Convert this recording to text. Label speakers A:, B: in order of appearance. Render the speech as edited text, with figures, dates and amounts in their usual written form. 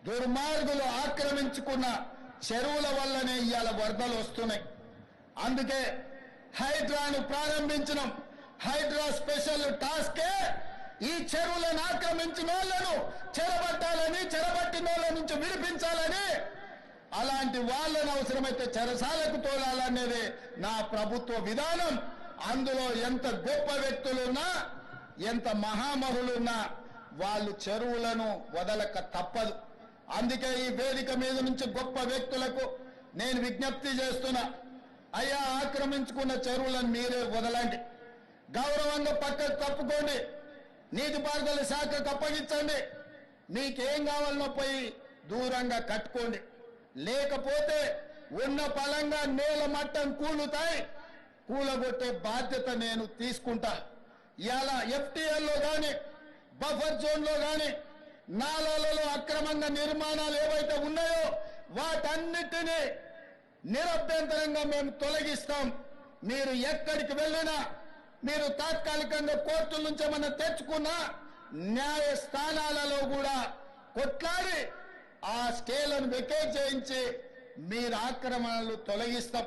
A: దుర్మార్గులు ఆక్రమించుకున్న చెరువుల వల్లనే ఇవాళ వరదలు వస్తున్నాయి. అందుకే హైడ్రాను ప్రారంభించడం. హైడ్రా స్పెషల్ టాస్కే ఈ చెరువులను ఆక్రమించిన వాళ్ళను చెరబట్టాలని, చెరబట్టిన వాళ్ళ నుంచి విడిపించాలని, అలాంటి వాళ్ళను అవసరమైతే చెరసాలకు తోలాలనేది నా ప్రభుత్వ విధానం. అందులో ఎంత గొప్ప వ్యక్తులున్నా, ఎంత మహామహులున్నా వాళ్ళు చెరువులను వదలక తప్పదు. అందుకే ఈ వేదిక మీద నుంచి గొప్ప వ్యక్తులకు నేను విజ్ఞప్తి చేస్తున్నా, అయ్యా ఆక్రమించుకున్న చెరువులను మీరే వదలండి, గౌరవంగా పక్కకు తప్పుకోండి, నీటిపారుదల శాఖకు అప్పగించండి, మీకేం కావాలనో పోయి దూరంగా కట్టుకోండి. లేకపోతే ఉన్న పలంగా నేల మట్టం కూలుతాయి, కూలగొట్టే బాధ్యత నేను తీసుకుంటా. ఇలా ఎఫ్టీఎల్లో కానీ బఫర్ జోన్లో కానీ నాలాలలో అక్రమంగా నిర్మాణాలు ఏవైతే ఉన్నాయో వాటన్నిటినీ నిరభ్యంతరంగా మేము తొలగిస్తాం. మీరు ఎక్కడికి వెళ్ళినా, మీరు తాత్కాలికంగా కోర్టుల నుంచి ఏమన్నా తెచ్చుకున్నా న్యాయస్థానాలలో కూడా కొట్లాడి ఆ స్కేలను వెకేట్ చేయించి మీరు ఆక్రమణలు తొలగిస్తాం.